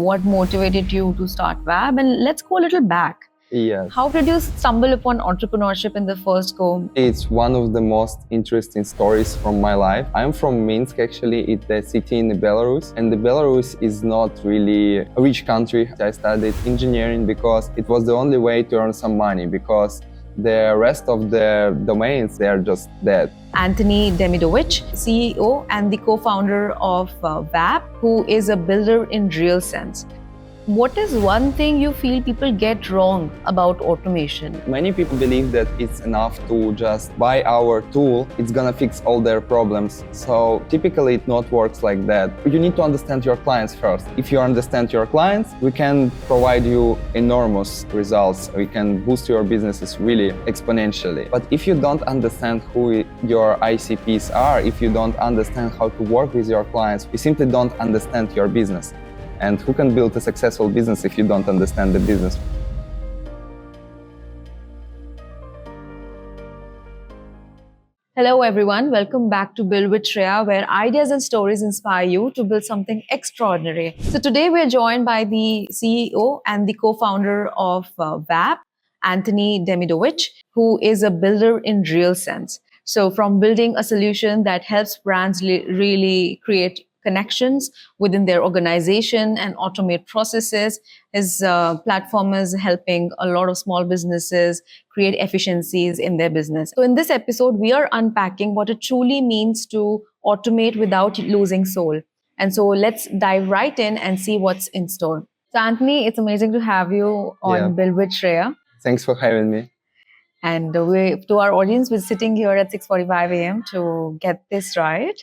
what motivated you to start WABB, and let's go a little back. Yes. How did you stumble upon entrepreneurship in the first go? It's one of the most interesting stories from my life. I'm from Minsk, actually. It's a city in Belarus, and the Belarus is not really a rich country. I studied engineering because it was the only way to earn some money, because the rest of the domains, they are just dead. Anthony Demidovich, CEO and the co-founder of WABB, who is a builder in real sense. What is one thing you feel people get wrong about automation? Many people believe that it's enough to just buy our tool, it's gonna fix all their problems. So typically it not works like that. You need to understand your clients first. If you understand your clients, we can provide you enormous results. We can boost your businesses really exponentially. But if you don't understand who your ICPs are, if you don't understand how to work with your clients, you simply don't understand your business. And who can build a successful business if you don't understand the business? Hello everyone, welcome back to Build with Shreya, where ideas and stories inspire you to build something extraordinary. So today we're joined by the CEO and the co-founder of WABB, Anthony Demidovich, who is a builder in real sense. So from building a solution that helps brands really create connections within their organization and automate processes. His platform is helping a lot of small businesses create efficiencies in their business. So in this episode, we are unpacking what it truly means to automate without losing soul. And so let's dive right in and see what's in store. So Anthony, it's amazing to have you on Build with Shreya. Thanks for having me. And to our audience, we're sitting here at 6:45 a.m. to get this right.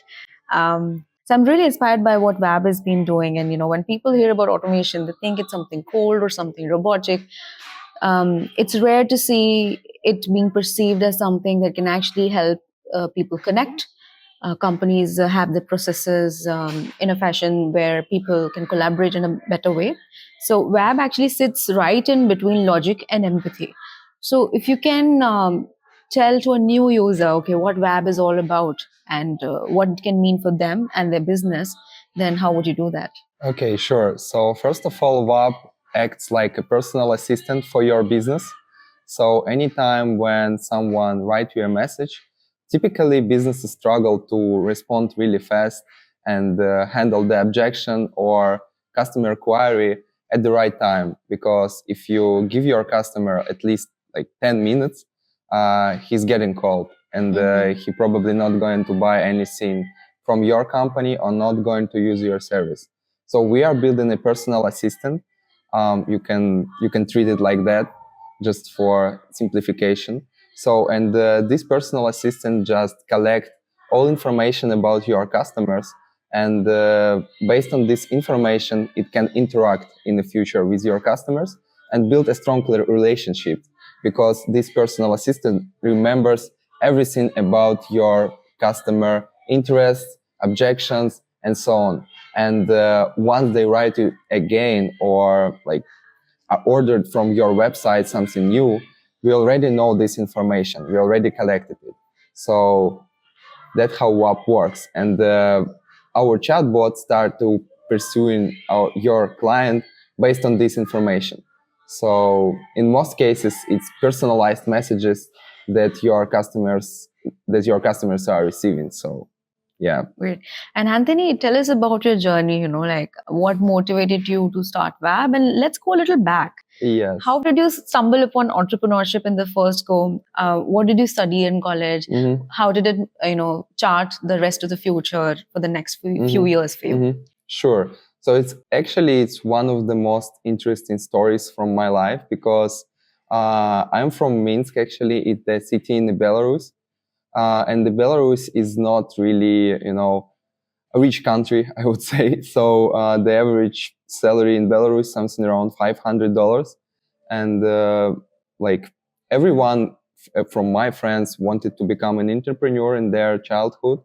So I'm really inspired by what WABB has been doing. And, when people hear about automation, they think it's something cold or something robotic. It's rare to see it being perceived as something that can actually help people connect. Companies have the processes in a fashion where people can collaborate in a better way. So WABB actually sits right in between logic and empathy. So if you can tell to a new user, okay, what WABB is all about and what it can mean for them and their business, then how would you do that? Okay, sure. So first of all, WABB acts like a personal assistant for your business. So anytime when someone writes you a message, typically businesses struggle to respond really fast and handle the objection or customer query at the right time. Because if you give your customer at least like 10 minutes, he's getting cold and he probably not going to buy anything from your company or not going to use your service. So we are building a personal assistant. You can treat it like that, just for simplification. So and this personal assistant just collect all information about your customers, and based on this information, it can interact in the future with your customers and build a strong relationship, because this personal assistant remembers everything about your customer interests, objections, and so on. And once they write you again or like ordered from your website something new, we already know this information. We already collected it. So that's how WABB works. And our chatbots start to pursuing your client based on this information. So in most cases, it's personalized messages that your customers are receiving. So yeah. Great. And Anthony, tell us about your journey, like what motivated you to start WABB, and let's go a little back. Yes. How did you stumble upon entrepreneurship in the first go? What did you study in college? Mm-hmm. How did it, chart the rest of the future for the next few years for you? Mm-hmm. Sure. So it's one of the most interesting stories from my life, because I'm from Minsk, actually. It's a city in Belarus. And the Belarus is not really, a rich country, I would say. So the average salary in Belarus is something around $500. And like everyone from my friends wanted to become an entrepreneur in their childhood.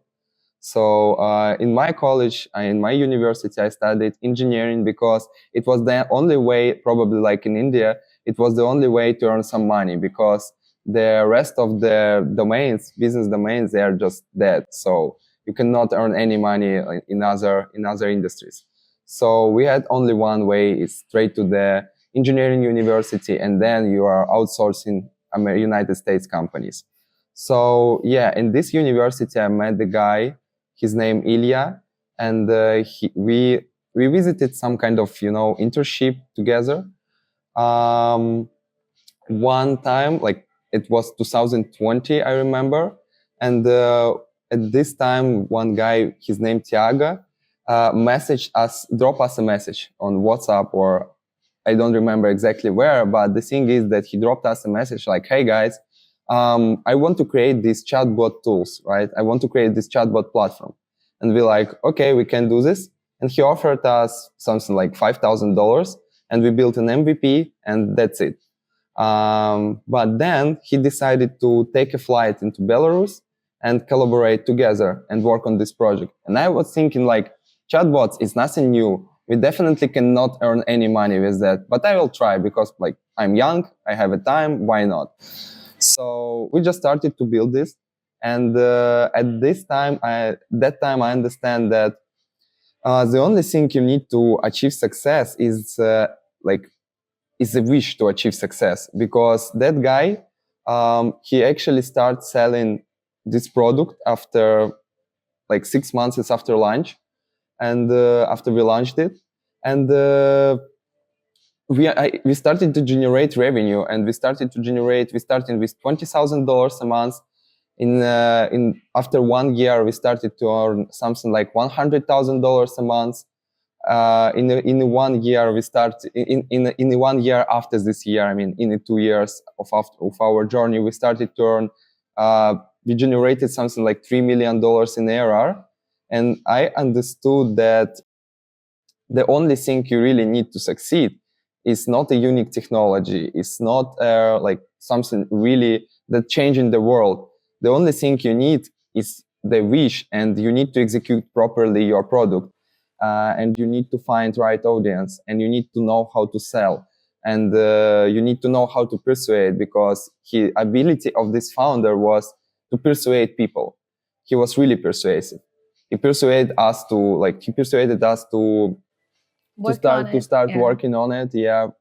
So in my college, in my university, I studied engineering because it was the only way, probably like in India, it was the only way to earn some money, because the rest of the domains, business domains, they are just dead. So you cannot earn any money in other industries. So we had only one way, it's straight to the engineering university, and then you are outsourcing United States companies. So yeah, in this university, I met the guy, his name Ilya, and we visited some kind of, internship together. One time, like it was 2020, I remember. And at this time, one guy, his name Tiago, dropped us a message on WhatsApp, or I don't remember exactly where, but the thing is that he dropped us a message like, hey guys, I want to create these chatbot tools, right? I want to create this chatbot platform. And we're like, okay, we can do this. And he offered us something like $5,000, and we built an MVP, and that's it. But then he decided to take a flight into Belarus and collaborate together and work on this project. And I was thinking like, chatbots is nothing new. We definitely cannot earn any money with that, but I will try because like I'm young, I have a time, why not? So we just started to build this. And at that time I understand that the only thing you need to achieve success is a wish to achieve success, because that guy, he actually started selling this product after like 6 months after launch, and after we launched it, and we started to generate revenue, and we started with $20,000 a month. In after 1 year, we started to earn something like $100,000 a month. In 1 year we start in 1 year after this year, I mean in the 2 years of our journey, we started to earn we generated something like $3 million in ARR. And I understood that the only thing you really need to succeed is not a unique technology, it's not like something really that changing the world. The only thing you need is the wish, and you need to execute properly your product. And you need to find right audience, and you need to know how to sell, and you need to know how to persuade, because the ability of this founder was to persuade people. He was really persuasive. He persuaded us to start working on it,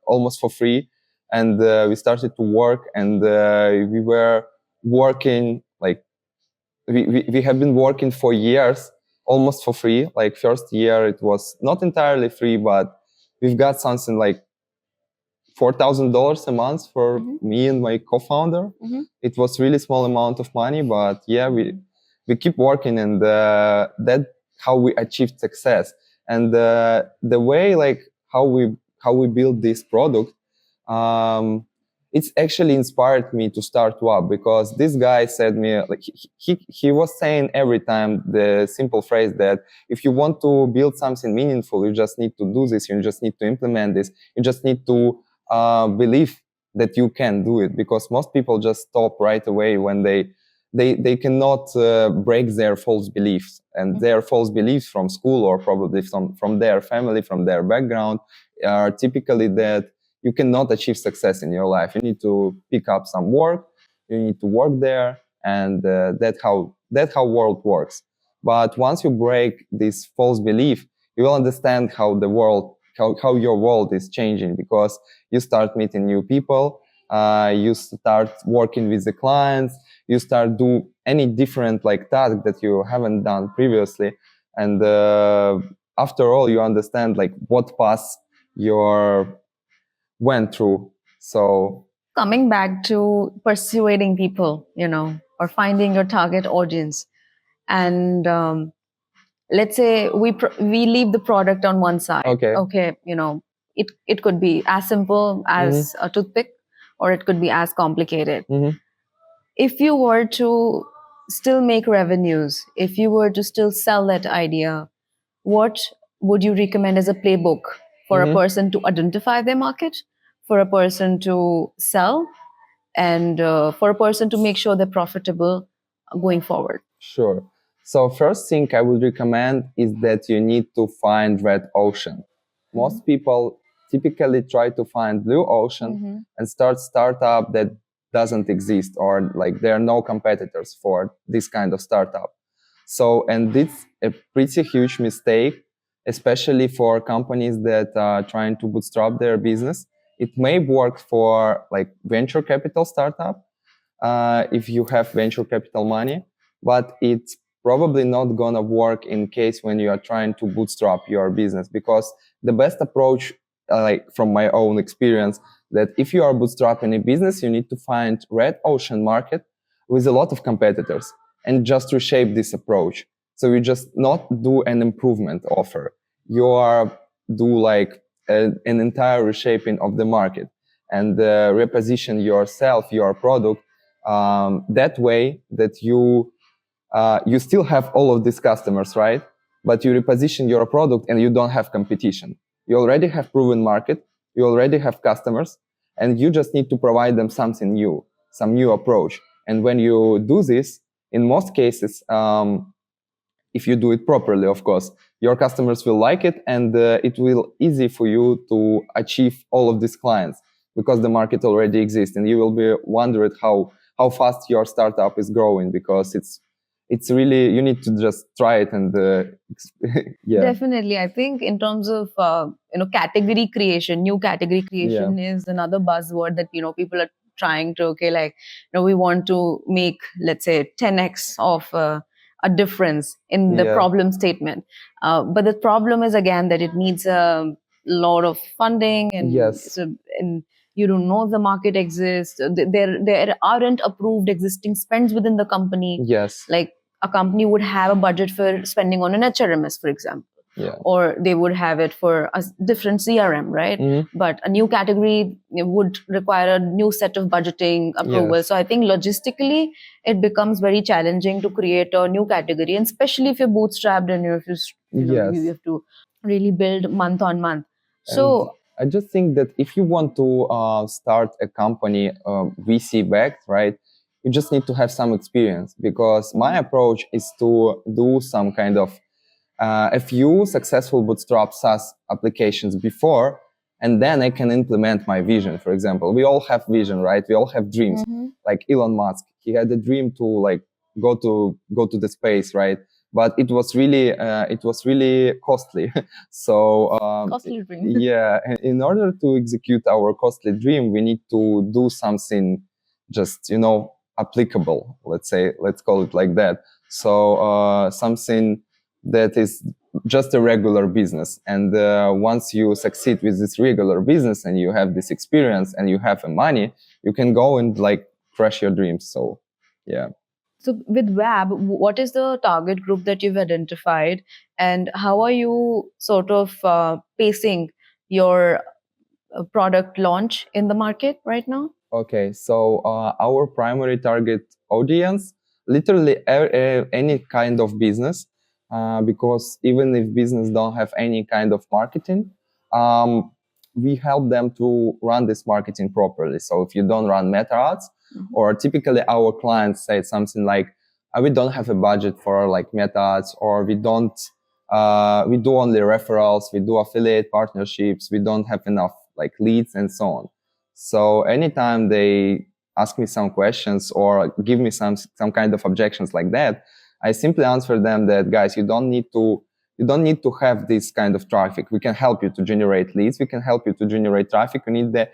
almost for free. And we started to work, and we were working like we have been working for years almost for free. Like first year it was not entirely free, but we've got something like $4,000 a month for me and my co-founder. It was really small amount of money, but we keep working, and that's how we achieved success. And the way like how we build this product, it's actually inspired me to start WABB, because this guy said me, like he was saying every time the simple phrase that if you want to build something meaningful, you just need to do this, you just need to implement this, you just need to believe that you can do it, because most people just stop right away when they cannot break their false beliefs, and their false beliefs from school, or probably from their family, from their background, are typically that you cannot achieve success in your life. You need to pick up some work, you need to work there, and that's how world works. But once you break this false belief, you will understand how your world is changing, because you start meeting new people, you start working with the clients, you start do any different like task that you haven't done previously, and after all, you understand like what path you went through. So coming back to persuading people, or finding your target audience, and let's say we leave the product on one side. Okay, it could be as simple as a toothpick, or it could be as complicated. If you were to still make revenues, if you were to still sell that idea, what would you recommend as a playbook for a person to identify their market, for a person to sell, and for a person to make sure they're profitable going forward? Sure. So first thing I would recommend is that you need to find red ocean. Most people typically try to find blue ocean and start startup that doesn't exist, or like there are no competitors for this kind of startup. So, and it's a pretty huge mistake, especially for companies that are trying to bootstrap their business. It may work for like venture capital startup, if you have venture capital money, but it's probably not gonna work in case when you are trying to bootstrap your business, because the best approach, like from my own experience, that if you are bootstrapping a business, you need to find red ocean market with a lot of competitors and just reshape this approach. So you just not do an improvement offer. You are do like an entire reshaping of the market and reposition yourself, your product, that way that you still have all of these customers, right? But you reposition your product and you don't have competition. You already have proven market, you already have customers, and you just need to provide them something new, some new approach. And when you do this, in most cases, if you do it properly, of course, your customers will like it, and it will easy for you to achieve all of these clients because the market already exists, and you will be wondering how fast your startup is growing, because it's really, you need to just try it and yeah. Definitely. I think in terms of category creation, new category creation is another buzzword that people are trying to, we want to make, let's say, 10x of a difference in the problem statement. But the problem is again that it needs a lot of funding, and and you don't know if the market exists. There aren't approved existing spends within the company. Like a company would have a budget for spending on an HRMS, for example. Or they would have it for a different CRM, right? But a new category would require a new set of budgeting approval. So I think logistically, it becomes very challenging to create a new category, and especially if you're bootstrapped and you have to really build month on month. So I just think that if you want to start a company VC backed, right, you just need to have some experience, because my approach is to do some kind of a few successful bootstrap SaaS applications before, and then I can implement my vision. For example, we all have vision, right? We all have dreams. Like Elon Musk, he had a dream to like go to the space, right? But it was really costly. So costly dream. Yeah, in order to execute our costly dream, we need to do something just applicable. Let's call it like that. So something that is just a regular business. And once you succeed with this regular business and you have this experience and you have money, you can go and like crush your dreams. So yeah. So with WABB, what is the target group that you've identified, and how are you sort of pacing your product launch in the market right now? Okay, so our primary target audience, literally any kind of business, because even if business don't have any kind of marketing, we help them to run this marketing properly. So if you don't run meta ads, or typically our clients say something like, we don't have a budget for like meta ads, or we don't, we do only referrals, we do affiliate partnerships, we don't have enough like leads and so on. So anytime they ask me some questions or give me some kind of objections like that, I simply answer them that, guys, you don't need to have this kind of traffic. We can help you to generate leads. We can help you to generate traffic. You need the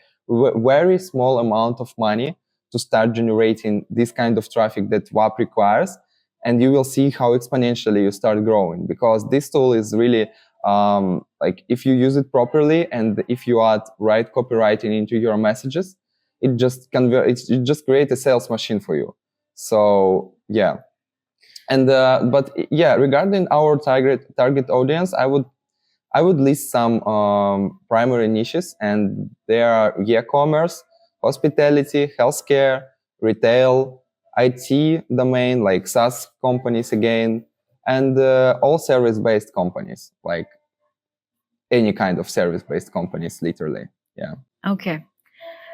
very small amount of money to start generating this kind of traffic that WABB requires. And you will see how exponentially you start growing, because this tool is really like if you use it properly and if you add right copywriting into your messages, it just creates a sales machine for you. So yeah. And but yeah, regarding our target audience, I would list some primary niches, and they are e-commerce, hospitality, healthcare, retail, IT domain, like SaaS companies again, and all service-based companies, like any kind of service-based companies, literally. Yeah. Okay.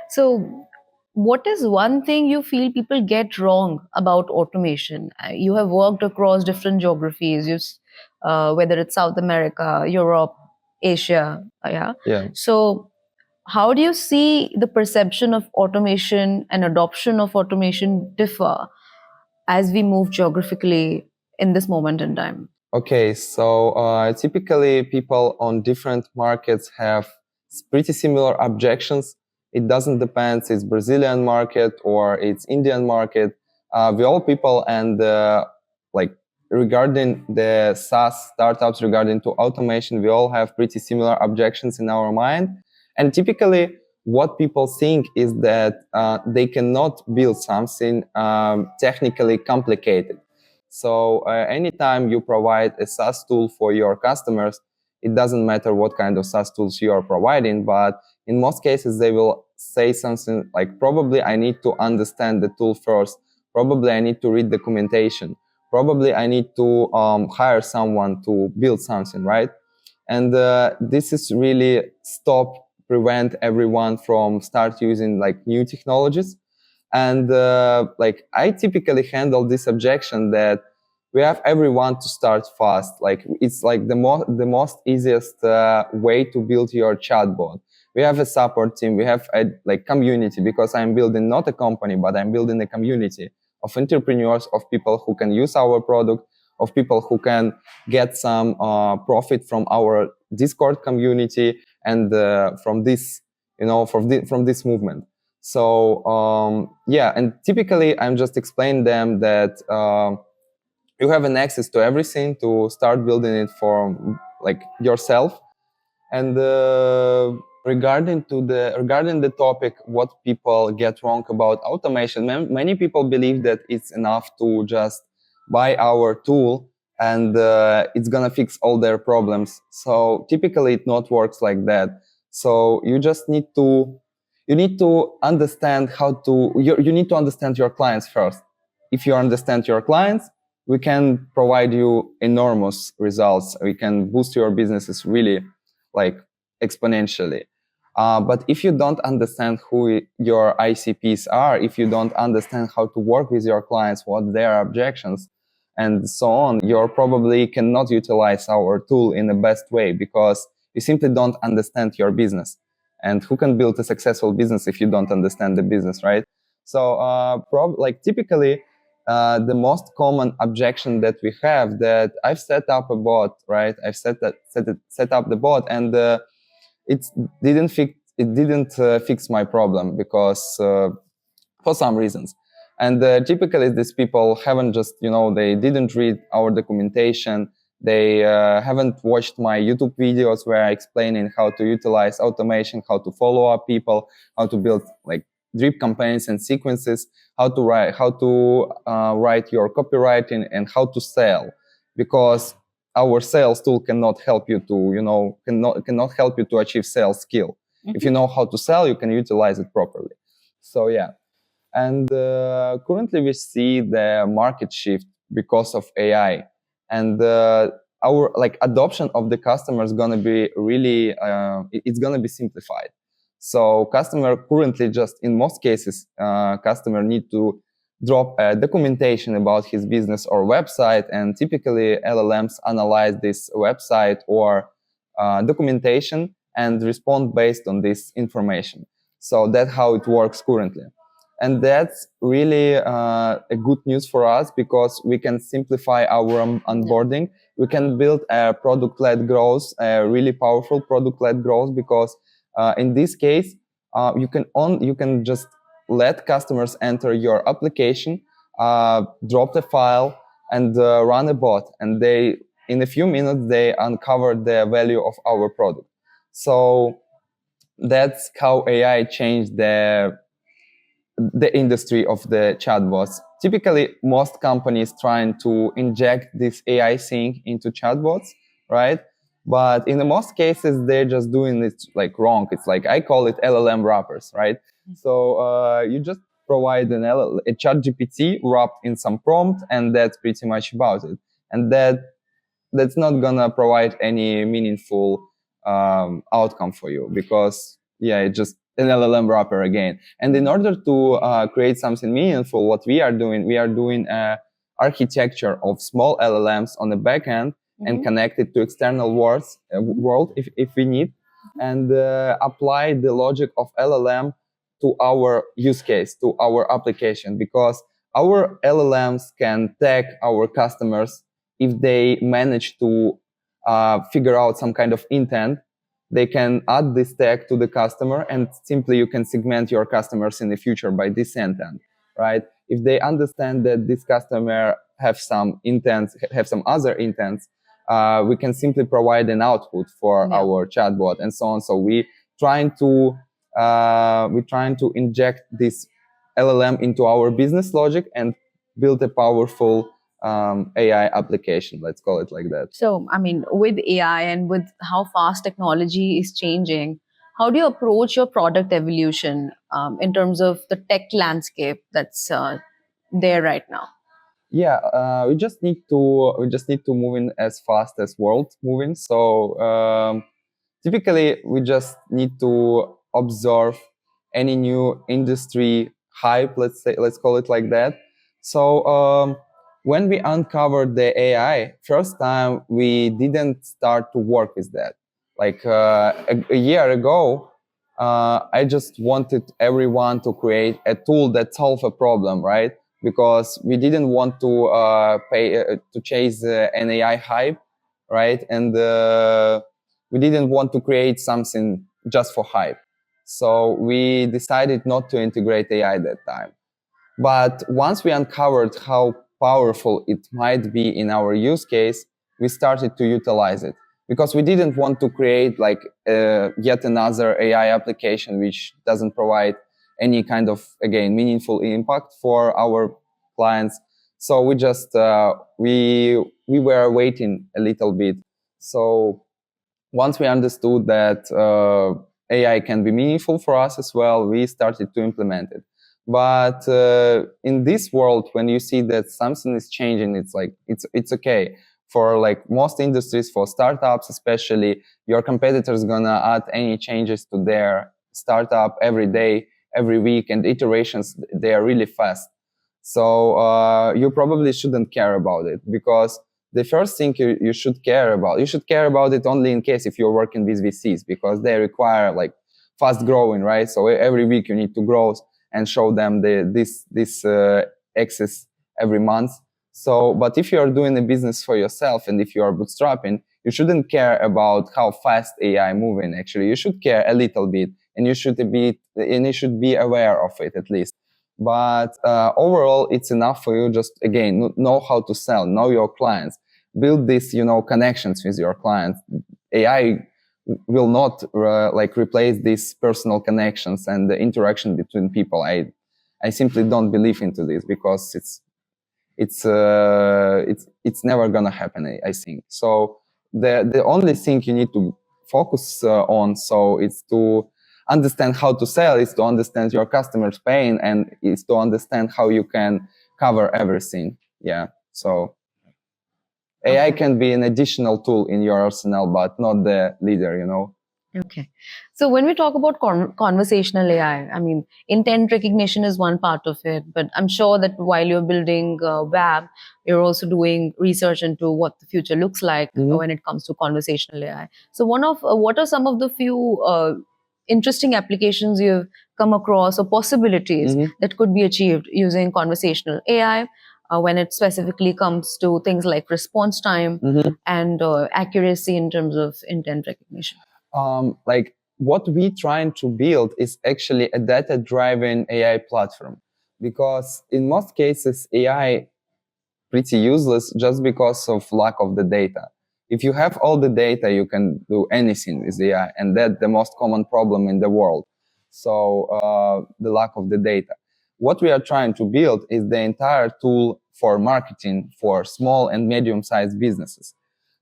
So what is one thing you feel people get wrong about automation? You have worked across different geographies, whether it's South America, Europe, Asia. Yeah. So how do you see the perception of automation and adoption of automation differ as we move geographically in this moment in time? Okay, so typically people on different markets have pretty similar objections. It doesn't depend, it's Brazilian market or it's Indian market. We all people and like regarding the SaaS startups, regarding to automation, we all have pretty similar objections in our mind. And typically what people think is that they cannot build something technically complicated. So anytime you provide a SaaS tool for your customers, it doesn't matter what kind of SaaS tools you are providing, but in most cases they will say something like, probably I need to understand the tool first, probably I need to read documentation, probably I need to hire someone to build something, right? And this is really prevent everyone from start using like new technologies. And like I typically handle this objection that we have everyone to start fast. Like it's like the most easiest way to build your chatbot. We have a support team. We have a like community, because I'm building not a company, but I'm building a community of entrepreneurs, of people who can use our product, of people who can get some profit from our Discord community and from this, from this movement. So yeah, and typically I'm just explaining them that you have an access to everything to start building it for like yourself. And regarding the topic, what people get wrong about automation, many people believe that it's enough to just buy our tool and it's gonna fix all their problems. So typically it not works like that. So you just need to understand you need to understand your clients first. If you understand your clients, we can provide you enormous results. We can boost your businesses really like exponentially. But if you don't understand who your ICPs are, if you don't understand how to work with your clients, what their objections, and so on, you probably cannot utilize our tool in the best way, because you simply don't understand your business. And who can build a successful business if you don't understand the business, right? So, like typically, the most common objection that we have, that I've set up a bot, right? I've set up the bot, and it didn't fix my problem, because for some reasons. And typically these people haven't just, they didn't read our documentation. They haven't watched my YouTube videos where I explaining how to utilize automation, how to follow up people, how to build like drip campaigns and sequences, how to write your copywriting, and how to sell. Because our sales tool cannot help you to, cannot help you to achieve sales skill. If you know how to sell, you can utilize it properly. So yeah. And currently we see the market shift because of AI, and our like adoption of the customer is going to be really it's going to be simplified. So customer currently, just in most cases, customer need to drop a documentation about his business or website, and typically LLMs analyze this website or documentation and respond based on this information. So that's how it works currently. And that's really a good news for us, because we can simplify our onboarding. We can build a product-led growth, a really powerful product-led growth, because in this case, you can just let customers enter your application, drop the file, and run a bot, and in a few minutes they uncover the value of our product. So that's how AI changed the industry of the chatbots. Typically, most companies trying to inject this AI thing into chatbots, right? But in the most cases, they're just doing it like wrong. It's like, I call it LLM wrappers, right? So you just provide a chat GPT wrapped in some prompt, and that's pretty much about it. And that's not gonna provide any meaningful outcome for you, because it's just an LLM wrapper again. And in order to create something meaningful, what we are doing architecture of small LLMs on the back end, and connect it to external world if we need, and apply the logic of LLM to our use case, to our application, because our LLMs can tag our customers if they manage to figure out some kind of intent, they can add this tag to the customer, and simply you can segment your customers in the future by this intent, right? If they understand that this customer have some intents, have some other intents, we can simply provide an output for our chatbot and so on. So we're trying to inject this LLM into our business logic and build a powerful AI application, let's call it like that. So, I mean, with AI and with how fast technology is changing, how do you approach your product evolution in terms of the tech landscape that's there right now? Yeah, we just need to move in as fast as world's moving. So typically, we just need to observe any new industry hype. Let's call it like that. So when we uncovered the AI, first time we didn't start to work with that. Like a year ago, I just wanted everyone to create a tool that solves a problem, right? Because we didn't want to to chase an AI hype, right? And we didn't want to create something just for hype. So we decided not to integrate AI that time. But once we uncovered how powerful it might be in our use case, we started to utilize it, because we didn't want to create like yet another AI application which doesn't provide any kind of, again, meaningful impact for our clients. So we just we were waiting a little bit. So once we understood that AI can be meaningful for us as well, we started to implement it. But in this world, when you see that something is changing, it's like it's okay. For like most industries, for startups especially, your competitors gonna add any changes to their startup every day, every week, and iterations, they are really fast. So you probably shouldn't care about it, because the first thing you should care about it only in case if you're working with VCs, because they require like fast growing, right? So every week you need to grow and show them this access every month. So, but if you are doing a business for yourself and if you are bootstrapping, you shouldn't care about how fast AI moving. Actually, you should care a little bit, and you should be aware of it at least. But overall, it's enough for you just, again, know how to sell, know your clients, build these, connections with your clients. AI will not like replace these personal connections and the interaction between people. I simply don't believe into this, because it's never gonna happen, I think. So the only thing you need to focus on, so it's to understand how to sell, is to understand your customer's pain, and is to understand how you can cover everything. Yeah. So AI can be an additional tool in your arsenal, but not the leader, Okay. So when we talk about conversational AI, I mean, intent recognition is one part of it, but I'm sure that while you're building WABB, you're also doing research into what the future looks like when it comes to conversational AI. So what are some of the few interesting applications you've come across, or possibilities that could be achieved using conversational AI when it specifically comes to things like response time and accuracy in terms of intent recognition? Like what we trying to build is actually a data-driven AI platform, because in most cases AI pretty useless just because of lack of the data. If you have all the data, you can do anything with AI, and that's the most common problem in the world. So the lack of the data. What we are trying to build is the entire tool for marketing for small and medium-sized businesses.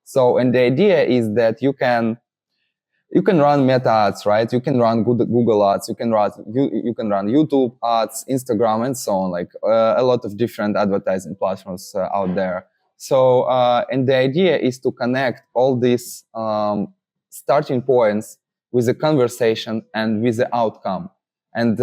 So, and the idea is that you can run Meta ads, right? You can run Google ads. You can run YouTube ads, Instagram, and so on. Like a lot of different advertising platforms out there. So, and the idea is to connect all these starting points with the conversation and with the outcome. And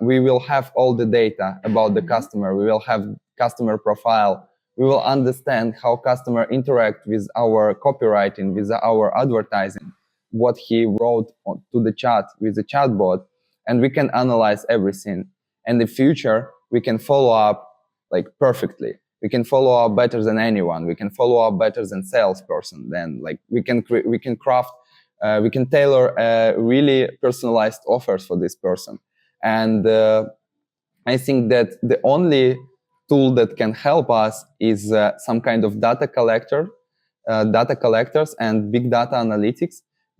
we will have all the data about the customer. We will have customer profile. We will understand how customer interact with our copywriting, with our advertising, what he wrote to the chat with the chatbot, and we can analyze everything. And in the future, we can follow up like perfectly. we can follow up better than anyone. We can follow up better than salesperson. Then like we can craft, we can tailor really personalized offers for this person. And I think that the only tool that can help us is some kind of data collectors and big data analytics,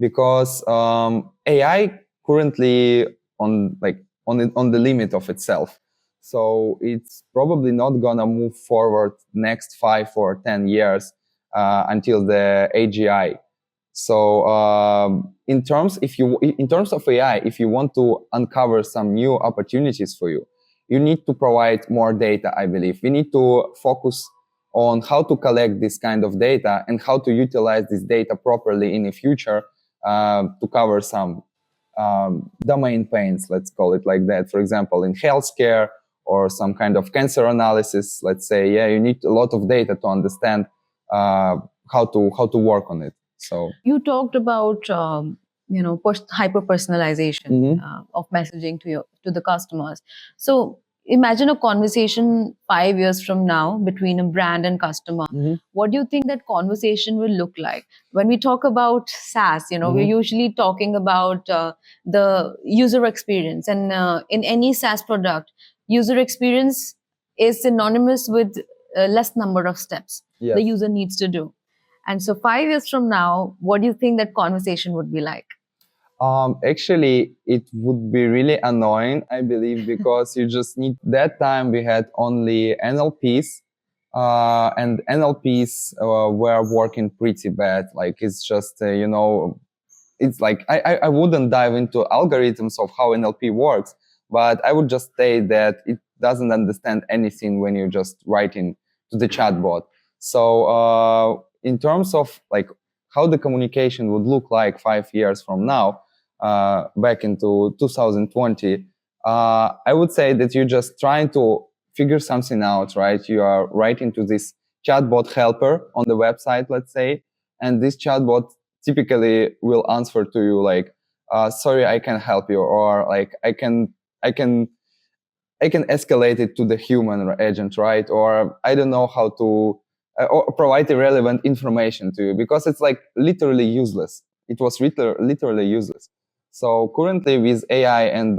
because AI currently on the limit of itself. So it's probably not gonna move forward next 5 or 10 years until the AGI. So in terms of AI, if you want to uncover some new opportunities for you, you need to provide more data, I believe. We need to focus on how to collect this kind of data and how to utilize this data properly in the future to cover some domain pains, let's call it like that. For example, in healthcare or some kind of cancer analysis, let's say, you need a lot of data to understand how to work on it. So you talked about hyper personalization of messaging to the customers. So imagine a conversation 5 years from now between a brand and customer. What do you think that conversation will look like? When we talk about SaaS, we're usually talking about the user experience, and in any SaaS product, user experience is synonymous with less number of steps the user needs to do. And so 5 years from now, what do you think that conversation would be like? Actually, it would be really annoying, I believe, because you just need, that time we had only NLPs, and NLPs were working pretty bad. Like it's just, it's like, I wouldn't dive into algorithms of how NLP works, but I would just say that it doesn't understand anything when you're just writing to the chatbot. So in terms of like how the communication would look like 5 years from now, back into 2020, I would say that you're just trying to figure something out, right? You are writing to this chatbot helper on the website, let's say, and this chatbot typically will answer to you like, sorry, I can't help you, or like I can escalate it to the human agent, right? Or I don't know how to or provide irrelevant information to you, because it's like literally useless. It was literally useless. So currently with AI and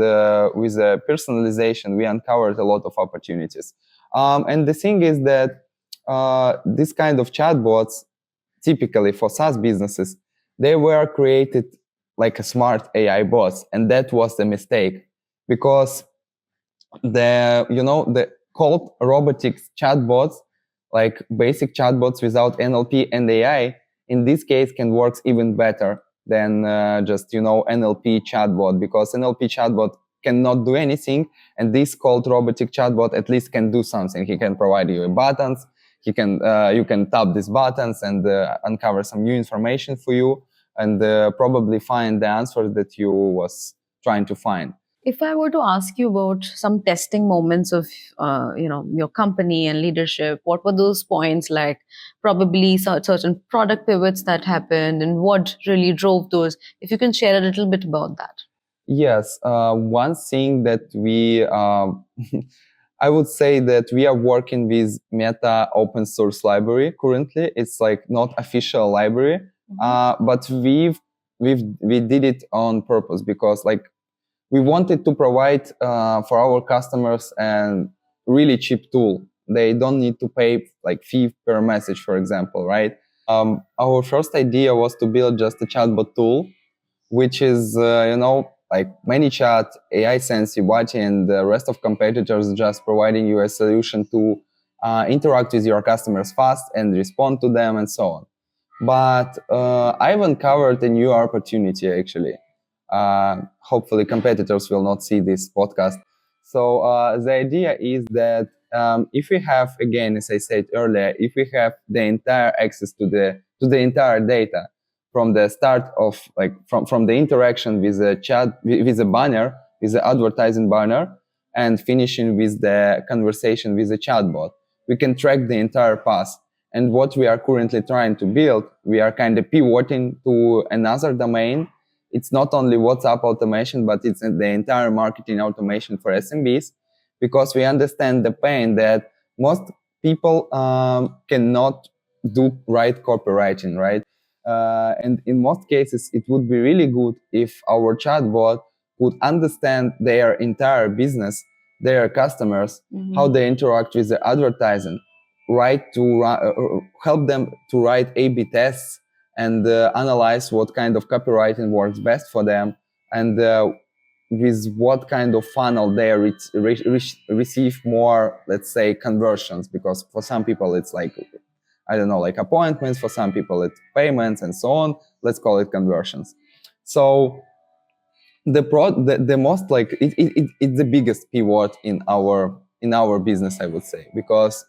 with personalization, we uncovered a lot of opportunities. And the thing is that this kind of chatbots, typically for SaaS businesses, they were created like a smart AI bots, and that was the mistake, because the called robotics chatbots, like basic chatbots without NLP and AI, in this case can work even better than just NLP chatbot, because NLP chatbot cannot do anything, and this called robotic chatbot at least can do something. He can provide you buttons. You can tap these buttons and uncover some new information for you, and probably find the answer that you was trying to find. If I were to ask you about some testing moments of your company and leadership, what were those points like? Probably certain product pivots that happened, and what really drove those? If you can share a little bit about that. Yes, one thing that we I would say that we are working with Meta open source library currently. It's like not official library, but we did it on purpose, because like we wanted to provide for our customers a really cheap tool. They don't need to pay like fee per message, for example, right? Our first idea was to build just a chatbot tool, which is like ManyChat, AI Sense, Ubati, and the rest of competitors just providing you a solution to interact with your customers fast and respond to them and so on. But I've uncovered a new opportunity, actually. Hopefully competitors will not see this podcast. So the idea is that if we have, again, as I said earlier, if we have the entire access to the entire data, from the start of like from the interaction with the chat, with the banner, with the advertising banner, and finishing with the conversation with the chatbot, we can track the entire path. And what we are currently trying to build, we are kind of pivoting to another domain. It's not only WhatsApp automation, but it's the entire marketing automation for SMBs, because we understand the pain that most people cannot do right copywriting, right? And in most cases, it would be really good if our chatbot would understand their entire business, their customers, how they interact with the advertising, help them to write A/B tests and analyze what kind of copywriting works best for them, and with what kind of funnel they receive more, let's say, conversions. Because for some people it's like, I don't know, like appointments. For some people it's payments and so on. Let's call it conversions. So the most like it's the biggest pivot in our business, I would say, because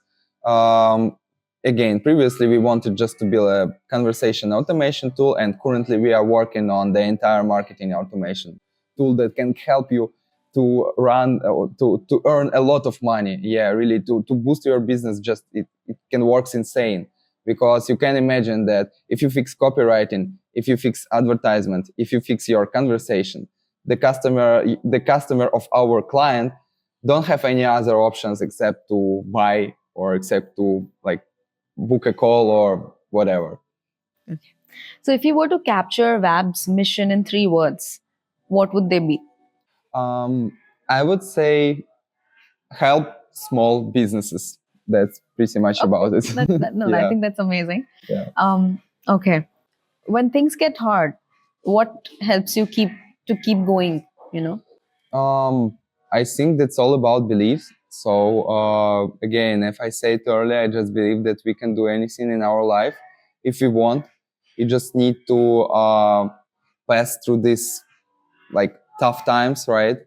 again, previously we wanted just to build a conversation automation tool, and currently we are working on the entire marketing automation tool that can help you to run to earn a lot of money. Yeah, really, to boost your business. Just it can work insane, because you can imagine that if you fix copywriting, if you fix advertisement, if you fix your conversation, the customer of our client don't have any other options except to buy, or except to like book a call or whatever. Okay. So if you were to capture WABB's mission in 3 words, what would they be? I would say help small businesses. That's pretty much about it. I think that's amazing. Yeah. Okay. When things get hard, what helps you keep going, I think that's all about beliefs. So again, if I said earlier, I just believe that we can do anything in our life if we want. You just need to pass through this like tough times, right?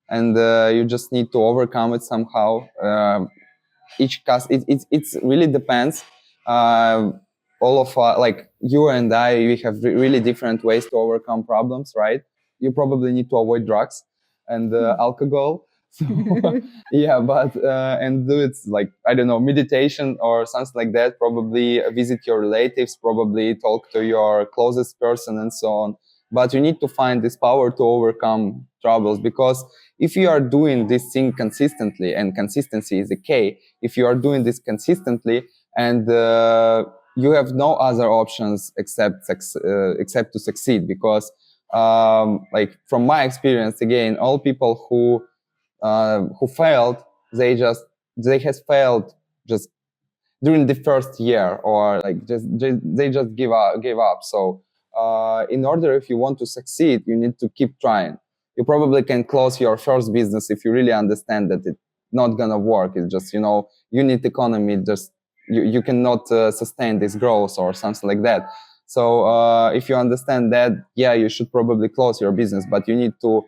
And you just need to overcome it somehow. It really depends. All of like you and I, we have really different ways to overcome problems, right? You probably need to avoid drugs and alcohol. So, yeah, but and do it like, I don't know, meditation or something like that. Probably visit your relatives, probably talk to your closest person and so on. But you need to find this power to overcome troubles, because if you are doing this thing consistently, and consistency is the key, if you are doing this consistently and you have no other options except to succeed, because like from my experience, again, all people who failed, they has failed just during the first year, or like they just give up. So in order, if you want to succeed, you need to keep trying. You probably can close your first business if you really understand that it's not gonna work. It's just, unit economy, just you cannot sustain this growth or something like that. So if you understand that, yeah, you should probably close your business, but you need to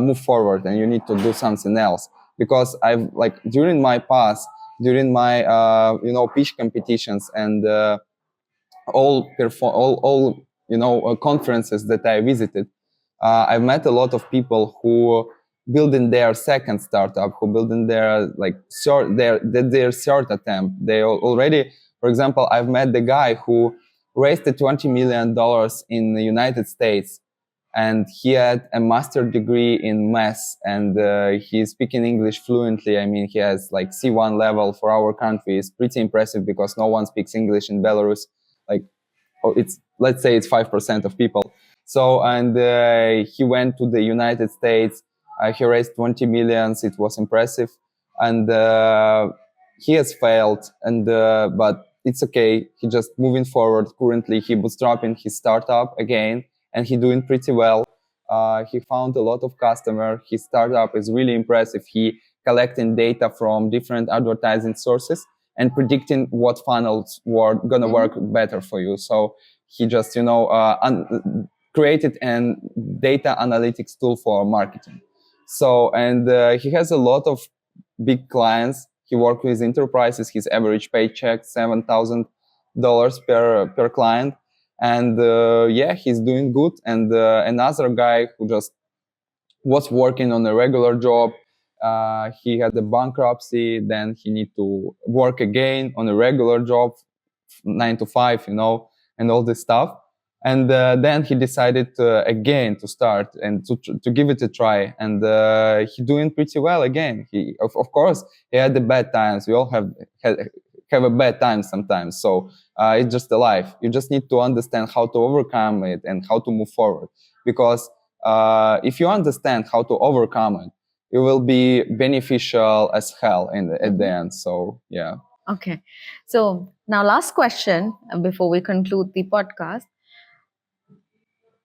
move forward, and you need to do something else. Because I've like during my past, during my pitch competitions and all conferences that I visited, I've met a lot of people who building their second startup, who building their like their third attempt. They already, for example, I've met the guy who raised the $20 million in the United States, and he had a master's degree in math, and he's speaking English fluently. I mean, he has like C1 level for our country. It's pretty impressive, because no one speaks English in Belarus. Like, let's say it's 5% of people. So, and he went to the United States. He raised 20 millions. It was impressive. And he has failed, and but it's okay. He just moving forward. Currently, he bootstrapping his startup again, and he doing pretty well. He found a lot of customer. His startup is really impressive. He collecting data from different advertising sources and predicting what funnels were gonna work better for you. So he just created a data analytics tool for marketing. So, and he has a lot of big clients. He works with enterprises. His average paycheck $7,000 per client. And yeah, he's doing good. And another guy who just was working on a regular job, he had a bankruptcy, then he need to work again on a regular job, 9 to 5, and all this stuff. And then he decided again to start and to give it a try. And he doing pretty well again. He of course, he had the bad times. We all have have a bad time sometimes. So it's just a life. You just need to understand how to overcome it and how to move forward. Because if you understand how to overcome it, it will be beneficial as hell at the end. So yeah. Okay. So now last question before we conclude the podcast.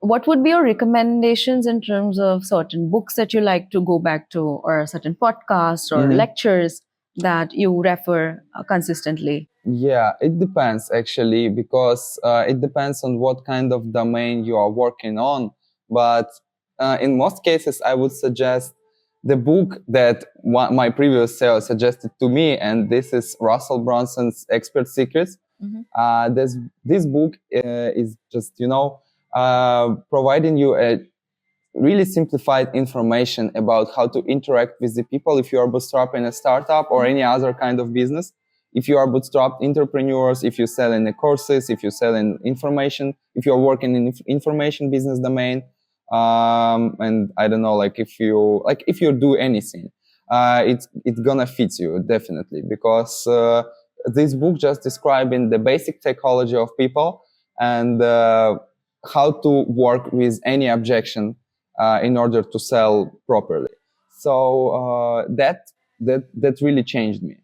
What would be your recommendations in terms of certain books that you like to go back to, or certain podcasts or lectures that you refer consistently? Yeah, it depends actually, because it depends on what kind of domain you are working on. But in most cases, I would suggest the book that my previous CEO suggested to me, and this is Russell Brunson's Expert Secrets. This book is just, providing you a really simplified information about how to interact with the people if you are bootstrapping a startup or any other kind of business. If you are bootstrapped entrepreneurs, if you sell in the courses, if you sell in information, if you're working in information business domain, and I don't know, if you do anything, it's gonna fit you definitely, because this book just describing the basic psychology of people and how to work with any objection in order to sell properly. So that really changed me.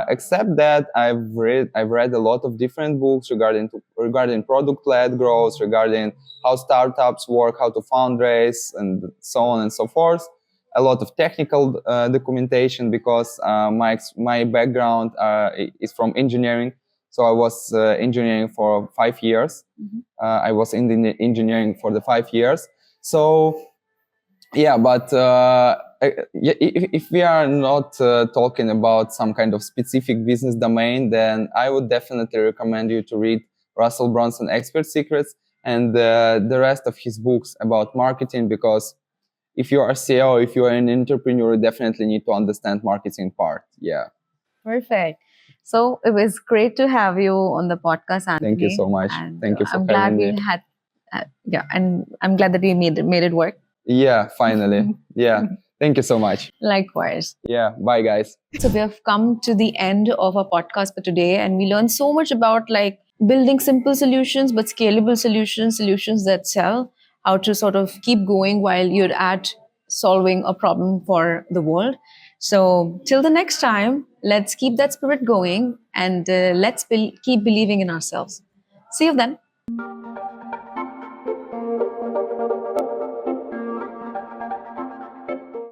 Except that I've read a lot of different books regarding product-led growth, regarding how startups work, how to fundraise, and so on and so forth. A lot of technical documentation, because my background is from engineering. So I was engineering for 5 years. I was in the engineering for the 5 years. So yeah, but if we are not talking about some kind of specific business domain, then I would definitely recommend you to read Russell Brunson Expert Secrets and the rest of his books about marketing, because if you are a CEO, if you are an entrepreneur, you definitely need to understand marketing part. Yeah. Perfect. So it was great to have you on the podcast, Anthony. Thank you so much. And Thank you for I'm glad having we me. had, and I'm glad that we made it work. Yeah, finally. Yeah. Thank you so much. Likewise. Yeah. Bye, guys. So we have come to the end of our podcast for today, and we learned so much about building simple solutions, but scalable solutions that sell, how to sort of keep going while you're at solving a problem for the world. So till the next time, let's keep that spirit going, and let's keep believing in ourselves. See you then.